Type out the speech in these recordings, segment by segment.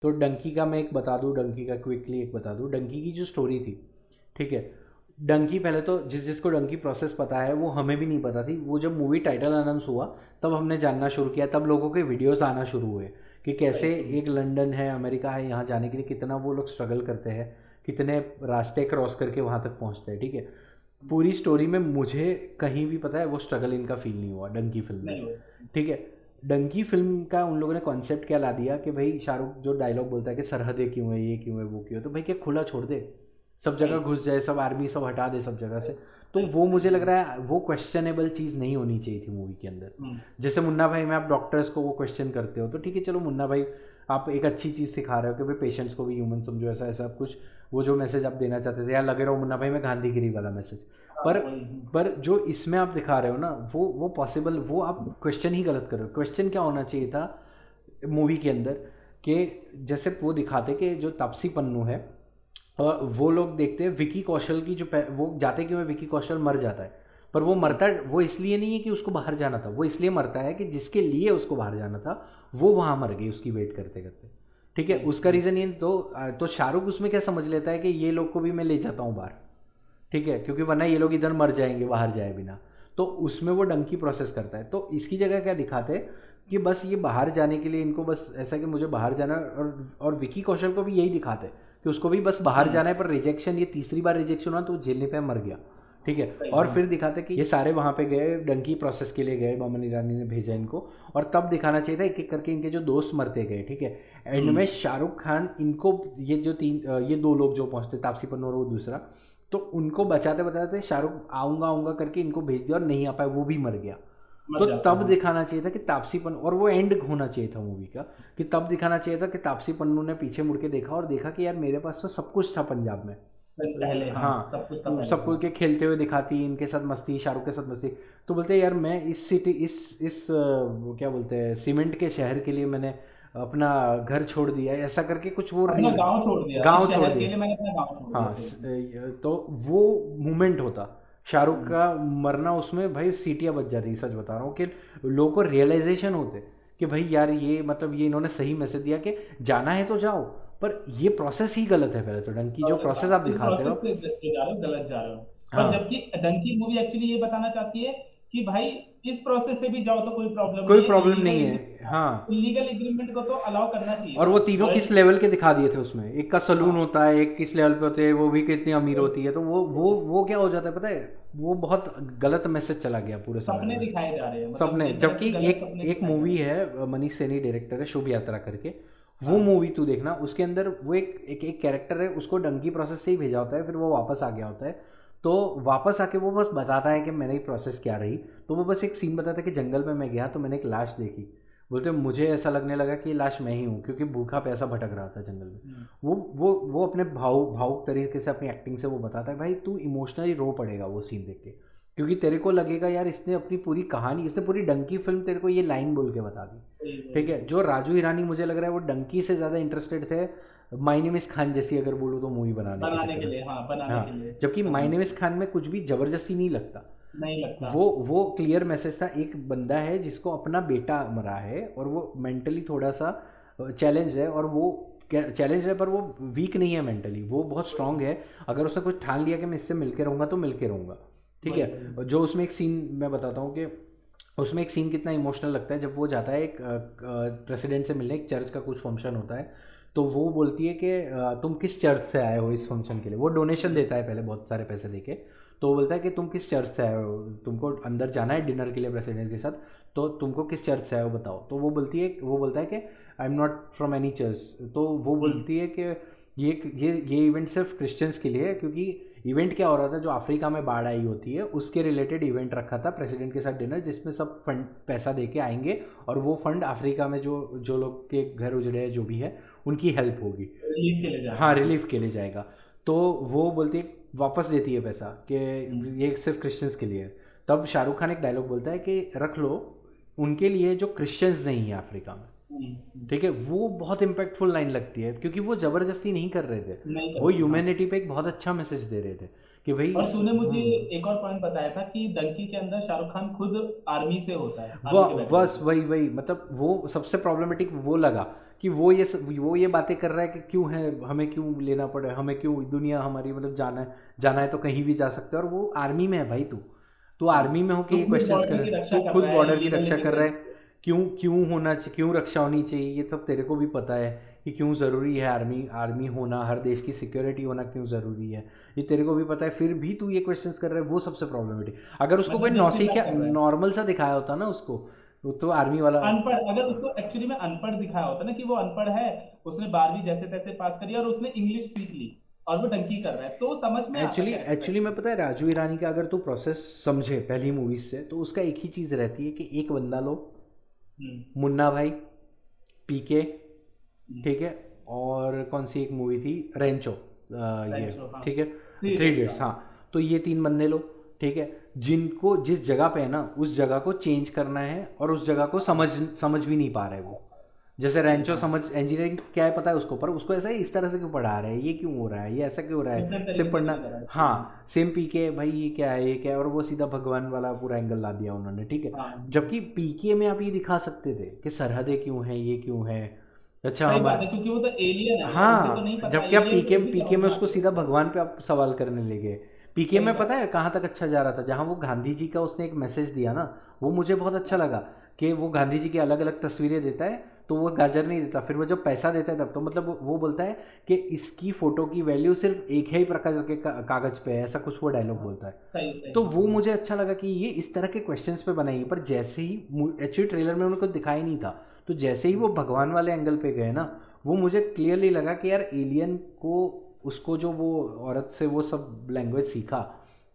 तो डंकी का मैं एक बता दूँ, डंकी का क्विकली एक बता दूँ। डंकी की जो स्टोरी थी, ठीक है, डंकी पहले तो जिसको डंकी प्रोसेस पता है वो हमें भी नहीं पता थी। वो जब मूवी टाइटल अनाउंस हुआ तब हमने जानना शुरू किया, तब लोगों के वीडियोस आना शुरू हुए कि कैसे एक लंदन है, अमेरिका है, यहाँ जाने के लिए कितना वो लोग स्ट्रगल करते हैं, कितने रास्ते क्रॉस करके वहाँ तक पहुँचते हैं, ठीक है। पूरी स्टोरी में मुझे कहीं भी पता है वो स्ट्रगल इनका फील नहीं हुआ डंकी फिल्म में, नहीं हुआ। ठीक है। डंकी फिल्म का उन लोगों ने कॉन्सेप्ट क्या ला दिया कि भाई शाहरुख जो डायलॉग बोलता है कि सरहदें क्यों है, ये क्यों है, वो क्यों है, तो भाई क्या खुला छोड़ दे, सब जगह राइट। घुस जाए, सब आर्मी सब हटा दे सब जगह से। तो राइट। वो मुझे लग रहा है वो क्वेश्चनेबल चीज़ नहीं होनी चाहिए थी मूवी के अंदर। हम्म। जैसे मुन्ना भाई में आप डॉक्टर्स को वो क्वेश्चन करते हो, तो ठीक है चलो मुन्ना भाई आप एक अच्छी चीज़ सिखा रहे हो कि भाई पेशेंट्स को भी ह्यूमन समझो, ऐसा ऐसा कुछ वो जो मैसेज आप देना चाहते थे, या लगे रहो मुन्ना भाई में गांधीगिरी वाला मैसेज। हाँ पर वही। पर जो इसमें आप दिखा रहे हो ना, वो पॉसिबल, वो आप क्वेश्चन ही गलत कर रहे हो। क्वेश्चन क्या होना चाहिए था मूवी के अंदर कि जैसे वो दिखाते कि जो तापसी पन्नू है, और वो लोग देखते हैं विकी कौशल की जो वो जाते क्यों है, विकी कौशल मर जाता है, पर वो मरता वो इसलिए नहीं है कि उसको बाहर जाना था, वो इसलिए मरता है कि जिसके लिए उसको बाहर जाना था वो वहाँ मर गई उसकी वेट करते करते, ठीक है। राइट। उसका रीज़न ये तो शाहरुख उसमें क्या समझ लेता है कि ये लोग को भी मैं ले जाता हूँ बाहर, ठीक है, क्योंकि वरना ये लोग इधर मर जाएंगे बाहर जाए बिना। तो उसमें वो डंकी प्रोसेस करता है। तो इसकी जगह क्या दिखाते हैं कि बस ये बाहर जाने के लिए इनको बस ऐसा कि मुझे बाहर जाना है, और विकी कौशल को भी यही दिखाते हैं कि उसको भी बस बाहर जाना है, पर रिजेक्शन, ये तीसरी बार रिजेक्शन हुआ तो वो झेलने पे मर गया, ठीक है। राइट। और हाँ। फिर दिखाते कि ये सारे वहाँ पे गए, डंकी प्रोसेस के लिए गए, बमन ईरानी ने भेजा इनको, और तब दिखाना चाहिए था एक एक करके इनके जो दोस्त मरते गए, ठीक है। एंड में शाहरुख खान इनको ये जो ये दो लोग जो पहुँचते, तापसी पन्नू और वो दूसरा, तो उनको बचाते बचाते शाहरुख आऊँगा आऊँगा करके इनको भेज दिया और नहीं आ पाए, वो भी मर गया। मर तो जाता तब है। दिखाना चाहिए था कि तापसी पन्नू, और वो एंड होना चाहिए था मूवी का, कि तब दिखाना चाहिए था कि तापसी पन्नू ने पीछे मुड़ के देखा और देखा कि यार मेरे पास तो सब कुछ था पंजाब में। पहले हाँ हाँ, सब कुछ था तो पहले सबको हाँ। के खेलते हुए दिखाती, इनके साथ मस्ती, शाहरुख के साथ मस्ती। तो बोलते हैं यार मैं इस सिटी इस वो क्या बोलते हैं, सीमेंट के शहर के लिए मैंने अपना घर छोड़ दिया, ऐसा करके कुछ वो अपना रील, गांव छोड़ दिया, इस गांव छोड़ शहर के दिया। लिए मैंने अपना गांव छोड़ दिया हाँ सही। तो वो मोमेंट होता शाहरुख हम्म। का मरना, उसमें भाई सीटियाँ बज जाती, सच बता रहा हूँ, कि लोगों को रियलाइजेशन होते कि भाई यार ये मतलब ये इन्होंने सही मैसेज दिया कि जाना है तो जाओ, पर ये प्रोसेस ही गलत है। पहले तो डंकी जो प्रोसेस, हाँ प्रोसेस आप इस दिखाते हो, प्रोसेस से जो जा रहे हो गलत जा रहे हो। पर हाँ, जबकि डंकी मूवी एक्चुअली ये बताना चाहती है कि भाई इस प्रोसेस से भी जाओ तो कोई प्रॉब्लम कोई नहीं है, प्रॉब्लम इलीगल नहीं है, एग्रीमेंट, हाँ। इलीगल एग्रीमेंट को तो अलाउ करना चाहिए और ना। वो तीनों अगर किस लेवल के दिखा दिए थे उसमें, एक का सलून हाँ होता है, एक किस लेवल पे होते हैं, वो भी कितनी अमीर होती है, तो वो क्या हो जाता है पता है, वो बहुत गलत मैसेज चला गया पूरे समय सपने में। दिखाए जा रहे हैं, मतलब सपने, एक तरह जबकि से गलत एक सपने एक दिखाए जा मूवी रहे हैं। है, मनीष सैनी डायरेक्टर है, शुभ यात्रा करके, वो हाँ। मूवी तू देखना, उसके अंदर वो एक कैरेक्टर है, उसको डंकी प्रोसेस से ही भेजा होता है, फिर वो वापस आ गया होता है। तो वापस आके वो बस बताता है कि मैंने प्रोसेस क्या रही। तो वो बस एक सीन बताता है कि जंगल में मैं गया तो मैंने एक लाश देखी, बोलते मुझे ऐसा लगने लगा कि ये लाश मैं ही हूँ, क्योंकि भूखा प्यासा भटक रहा था जंगल में। हम्म। वो अपने भावुक तरीके से अपनी एक्टिंग से वो बताता है, भाई तू इमोशनली रो पड़ेगा वो सीन देख के, क्योंकि तेरे को लगेगा यार इसने अपनी पूरी कहानी, इसने पूरी डंकी फिल्म तेरे को ये लाइन बोल के बता दी, वही ठीक वही। है। जो राजू ईरानी मुझे लग रहा है वो डंकी से ज़्यादा इंटरेस्टेड थे माय नेम इज़ खान जैसी अगर बोलूँ तो मूवी बनाने के बनाने चक्कर के में। लिए, हाँ बनाने हाँ, के लिए जबकि माय बनाने नेम के इज़ खान में कुछ भी ज़बरदस्ती नहीं लगता। नहीं लगता। वो क्लियर मैसेज था, एक बंदा है जिसको अपना बेटा मरा है और वो मेंटली थोड़ा सा चैलेंज है, और वो चैलेंज है पर वो वीक नहीं है मेंटली, वो बहुत स्ट्रांग है। अगर उसने कुछ ठान लिया कि मैं इससे मिलके रहूँगा तो मिलके रहूँगा, ठीक वही है। वही। और जो उसमें एक सीन मैं बताता हूँ कि उसमें एक सीन कितना इमोशनल लगता है, जब वो जाता है एक प्रेसिडेंट से मिलने, एक चर्च का कुछ फंक्शन होता है। तो वो बोलती है कि तुम किस चर्च से आए हो इस फंक्शन के लिए, वो डोनेशन देता है पहले बहुत सारे पैसे देके। तो वो बोलता है कि तुम किस चर्च से आए हो, तुमको अंदर जाना है डिनर के लिए प्रेसिडेंट के साथ, तो तुमको किस चर्च से आए हो बताओ। तो वो बोलता है कि I am not from any church. तो वो हम्म। बोलती है कि ये इवेंट सिर्फ क्रिश्चियंस के लिए है, क्योंकि इवेंट क्या हो रहा था, जो अफ्रीका में बाढ़ आई होती है उसके रिलेटेड इवेंट रखा था प्रेसिडेंट के साथ डिनर, जिसमें सब फंड पैसा दे के आएंगे, और वो फंड अफ्रीका में जो जो लोग के घर उजड़े हैं जो भी है उनकी हेल्प होगी। रिलीफ के लिए हाँ, जाएगा हाँ। रिलीफ के लिए जाएगा। तो वो बोलती है, वापस देती है पैसा कि हम्म। ये सिर्फ क्रिश्चियंस के लिए है। तब शाहरुख खान एक डायलॉग बोलता है कि रख लो उनके लिए जो क्रिश्चियंस नहीं है अफ्रीका में, हम्म। ठीक है। वो बहुत इम्पैक्टफुल लाइन लगती है, क्योंकि वो ज़बरदस्ती नहीं कर रहे थे, नहीं वो करते हाँ। ह्यूमैनिटी पे एक बहुत अच्छा मैसेज दे रहे थे कि भाई और इस तूने मुझे एक और पॉइंट बताया था कि डंकी के अंदर शाहरुख खान खुद आर्मी से होता है, आर्मी वह के बैकग्राउंड बस से। वही वही मतलब वो सबसे प्रॉब्लमेटिक वो लगा कि वो ये बातें कर रहा है कि क्यों है, हमें क्यों लेना पड़े, हमें क्यों दुनिया हमारी मतलब जाना है तो कहीं भी जा सकते हैं, और वो आर्मी में है भाई। तू आर्मी में हो के तो ये खुद क्वेश्चंस कर बॉर्डर रहा की है, रक्षा तू कर खुद रहा है, बॉर्डर की लीगल रक्षा कर रहा है। इमिग्रेंट। क्यों रक्षा होनी चाहिए, ये सब तेरे को भी पता है कि क्यों ज़रूरी है आर्मी होना, हर देश की सिक्योरिटी होना क्यों ज़रूरी है, ये तेरे को भी पता है, फिर भी तू ये क्वेश्चंस कर रहा है, वो सबसे प्रॉब्लमेटिक। अगर उसको कोई मतलब जस्टिफाई नौसिखिया कर रहा है। नॉर्मल सा दिखाया होता ना उसको, वो तो आर्मी वाला। अनपढ़, अगर उसको एक्चुअली में अनपढ़ दिखाया होता ना कि वो अनपढ़ है, उसने 12वीं जैसे तैसे पास करी और उसने इंग्लिश सीख ली और वो डंकी कर रहा है, तो समझ में आता एक्चुअली कैरेक्टर। एक्चुअली मैं पता है राजू ईरानी का अगर तू प्रोसेस समझे पहली मूवीज से, तो उसका एक ही चीज़ रहती है कि एक बंदा लो, हम्म। मुन्ना भाई, पीके, हम्म। ठीक है, और कौन सी एक मूवी थी, रेंचो, ये, Rancho, हाँ। ठीक है, थ्री थ्री इडियट्स, इडियट्स, हाँ। हाँ। तो ये 3 बंदे लो, ठीक है, जिनको जिस जगह पे है ना उस जगह को चेंज करना है, और उस जगह को समझ भी नहीं पा रहे वो। जैसे रेंचो हाँ, समझ इंजीनियरिंग क्या है पता है उसको, पर उसको ऐसा इस तरह से क्यों पढ़ा रहे हैं, ये क्यों हो रहा है, ये ऐसा क्यों हो रहा डिफरेंट है, तरीके सिर्फ से पढ़ना। डील करा है चीज़ों को। हाँ, सेम पीके भाई, ये क्या है, और वो सीधा भगवान वाला पूरा एंगल ला दिया उन्होंने, ठीक है। हाँ, जबकि पीके में आप ये दिखा सकते थे कि सरहदें क्यों हैं, ये क्यों है, अच्छा सही बात हमारे। है, क्योंकि वो तो एलियन है, वो उसे तो नहीं हाँ, पता, जबकि आप एलियन को पीके ये भी पीके समझ में में उसको आती है सीधा चीजें। भगवान पे आप सवाल करने लगे। पीके सही में बात पता है। है कहाँ तक अच्छा जा रहा था, जहाँ वो गांधी जी का उसने एक मैसेज दिया ना, वो मुझे बहुत अच्छा लगा कि वो गांधी जी की अलग अलग तस्वीरें देता है, तो वो गाजर नहीं देता, फिर वो जब पैसा देता है तब तो मतलब वो बोलता है कि इसकी फोटो की वैल्यू सिर्फ एक ही प्रकार के कागज पे है, ऐसा कुछ वो डायलॉग बोलता है। सही सही, तो हाँ वो हाँ। मुझे अच्छा लगा कि ये इस तरह के क्वेश्चंस पे बनाई है, पर जैसे ही एक्चुअली ट्रेलर में उनको दिखाई नहीं था, तो जैसे ही वो भगवान वाले एंगल पे गए ना, वो मुझे क्लियरली लगा कि यार एलियन को, उसको जो वो औरत से वो सब लैंग्वेज सीखा,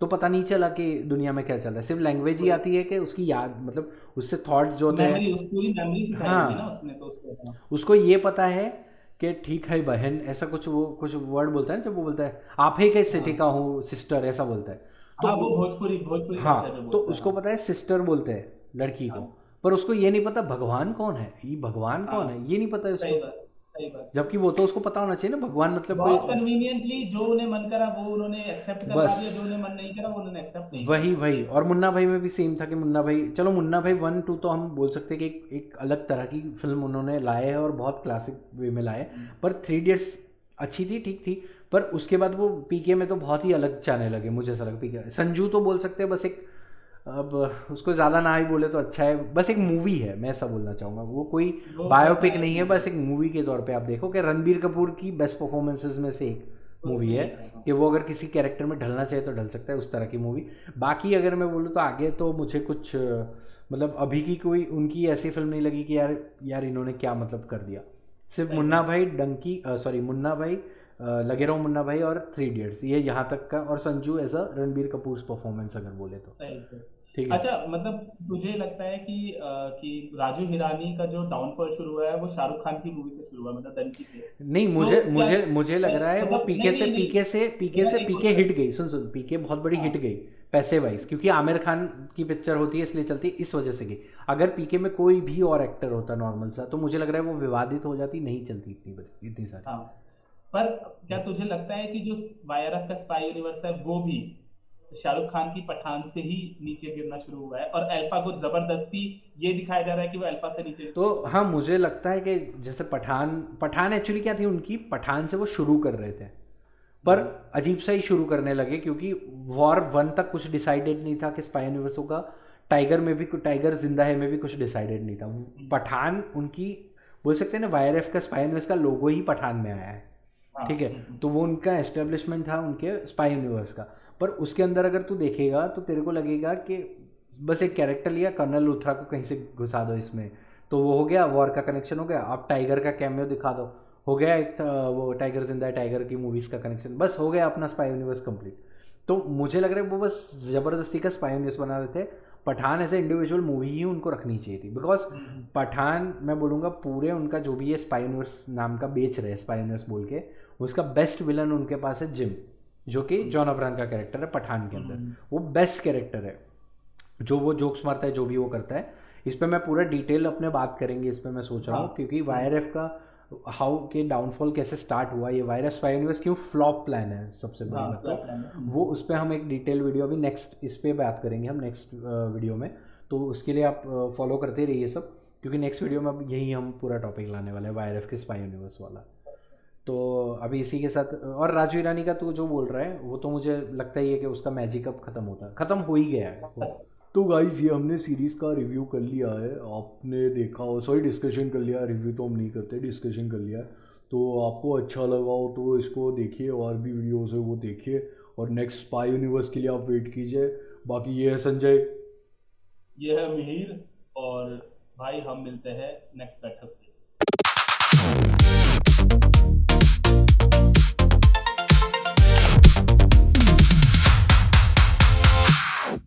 तो पता नहीं चला कि दुनिया में क्या चल रहा है, सिर्फ लैंग्वेज ही वही, आती है कि उसकी याद मतलब उससे थॉट्स जो होते हैं। मेमोरी, उस पूरी मेमोरी सिखाई होगी ना हाँ, उसने तो उसको, हाँ। उसको ये पता है कि ठीक है बहन, ऐसा कुछ वो कुछ वर्ड बोलता है ना, जब वो बोलता है आप ही के सिटी हाँ का हूँ सिस्टर, ऐसा बोलता है। तो हाँ, वो भोजपुरी भोजपुरी कल्चर में हाँ, तो बोलता है, उसको हाँ। पता है सिस्टर बोलते हैं लड़की को, हाँ पर उसको ये नहीं पता भगवान कौन है, ये भगवान कौन है हाँ, ये नहीं पता है सही उसको। बात, सही बात। जबकि वो तो उसको पता होना चाहिए ना, भगवान मतलब कोई। बहुत कन्वीनियंटली जो उन्हें मन करा वो उन्होंने एक्सेप्ट करवा बस दिया, जो उन्हें मन नहीं करा वो उन्होंने एक्सेप्ट नहीं वही करवाया। वही, और मुन्ना भाई में भी सेम था कि मुन्ना भाई, चलो मुन्ना भाई 1 2 तो हम बोल सकते हैं कि एक अलग तरह की फिल्म उन्होंने लाए है और बहुत क्लासिक वे में लाए, पर 3 इडियट्स अच्छी थी, ठीक थी, पर उसके बाद वो पीके में तो बहुत ही अलग जाने लगे, मुझे ऐसा लगा। पीके संजू तो बोल सकते हैं बस एक, अब उसको ज़्यादा ना ही बोले तो अच्छा है, बस एक मूवी है, मैं ऐसा बोलना चाहूँगा, वो कोई वो बस बायोपिक हाँ, एक नहीं है, मूवी बस एक मूवी के तौर पे आप देखो कि रणबीर कपूर की बेस्ट परफॉर्मेंसेज में से एक मूवी उसमें है, एक है, हाँ। कि वो अगर किसी कैरेक्टर में ढलना चाहे तो ढल सकता है, उस तरह की मूवी। बाकी अगर मैं बोलूँ तो आगे तो मुझे कुछ मतलब अभी की कोई उनकी ऐसी फिल्म नहीं लगी कि यार यार इन्होंने क्या मतलब कर दिया। सिर्फ सही मुन्ना बात। भाई डंकी, सॉरी मुन्ना भाई, लगे रहो मुन्ना भाई और 3 इडियट्स, ये यहाँ तक का, और Sanju as a Ranbir Kapoor performance अगर बोले तो, सही सही। ठीक है। अच्छा, मतलब तुझे लगता है कि राजू हिरानी का जो डाउनफॉल शुरू हुआ है वो शाहरुख खान की मूवी से शुरू हुआ, मतलब डंकी से? नहीं, तो मुझे क्या, मुझे मुझे लग रहा है वो मतलब पीके नहीं से नहीं नहीं, पीके से पीके मेरा से एक पीके क्वेश्चन। हिट गई, सुन सुन, पीके बहुत बड़ी हिट हाँ गई पैसे वाइज, क्योंकि आमिर खान की पिक्चर होती है इसलिए चलती है, इस वजह से गई। अगर पीके में कोई भी और एक्टर होता नॉर्मल सा, तो मुझे लग रहा है वो विवादित हो जाती, नहीं चलती इतनी सारी। हाँ। पर क्या तुझे लगता है कि जो वायरस का स्पाई यूनिवर्स है वो भी शाहरुख खान की पठान से ही नीचे गिरना शुरू हुआ है, और अल्फा को जबरदस्ती ये दिखाया जा रहा है कि वो अल्फा से नीचे? तो हाँ, मुझे लगता है कि जैसे पठान पठान एक्चुअली क्या थी उनकी, पठान से वो शुरू कर रहे थे, पर हम्म। अजीब सा ही शुरू करने लगे, क्योंकि वॉर 1 तक कुछ डिसाइडेड नहीं था कि स्पाई यूनिवर्स होगा, टाइगर में भी टाइगर जिंदा है में भी कुछ डिसाइडेड नहीं था। पठान उनकी बोल सकते हैं ना, वाईआरएफ का स्पाई यूनिवर्स का लोगो ही पठान में आया है, हाँ। ठीक है। तो वो उनका एस्टेब्लिशमेंट था उनके स्पाई यूनिवर्स का, पर उसके अंदर अगर तू देखेगा तो तेरे को लगेगा कि बस एक कैरेक्टर लिया, कर्नल लूथरा को कहीं से घुसा दो इसमें, तो वो हो गया, वॉर का कनेक्शन हो गया, आप टाइगर का कैमियो दिखा दो, हो गया एक वो टाइगर जिंदा है, टाइगर की मूवीज़ का कनेक्शन, बस हो गया अपना स्पाई यूनिवर्स कंप्लीट। तो मुझे लग रहा है वो बस ज़बरदस्ती का स्पाई यूनिवर्स बना रहे थे। Pathaan as a individual movie ही उनको रखनी चाहिए थी, बिकॉज पठान मैं बोलूँगा पूरे उनका जो भी है स्पाई यूनिवर्स नाम का बेच रहे हैं, स्पाई यूनिवर्स बोल के, उसका बेस्ट विलन उनके पास है जिम, जो कि जॉन अब्राहम का कैरेक्टर है पठान के अंदर, वो बेस्ट कैरेक्टर है, जो वो जोक्स मारता है, जो भी वो करता है। इस पर मैं पूरा डिटेल अपने बात करेंगे, इस पर मैं सोच रहा हूँ, हाँ क्योंकि वाईआरएफ का हाउ के डाउनफॉल कैसे स्टार्ट हुआ, ये वायरस स्पाई यूनिवर्स क्यों फ्लॉप प्लान है सबसे बड़ी हाँ, बात, फ्लॉप तो प्लान है। वो उस पर हम एक डिटेल वीडियो अभी नेक्स्ट इस पे बात करेंगे हम नेक्स्ट वीडियो में, तो उसके लिए आप फॉलो करते रहिए सब। क्योंकि नेक्स्ट वीडियो में अब यही हम पूरा टॉपिक लाने वाले हैं, वाईआरएफ के स्पाई यूनिवर्स वाला। तो अभी इसी के साथ, और राजू ईरानी का तू जो बोल रहा है वो तो मुझे लगता ही है कि उसका मैजिक अब ख़त्म होता, ख़त्म हो ही गया है वो। तो गाइस ये हमने सीरीज़ का रिव्यू कर लिया है, आपने देखा हो, सॉरी डिस्कशन कर लिया, रिव्यू तो हम नहीं करते, डिस्कशन कर लिया है। तो आपको अच्छा लगा हो तो इसको देखिए, और भी वीडियोस है वो देखिए, और नेक्स्ट स्पाई यूनिवर्स के लिए आप वेट कीजिए। बाकी ये है संजय, ये है मिहिर, और भाई हम मिलते हैं नेक्स्ट बैठक में।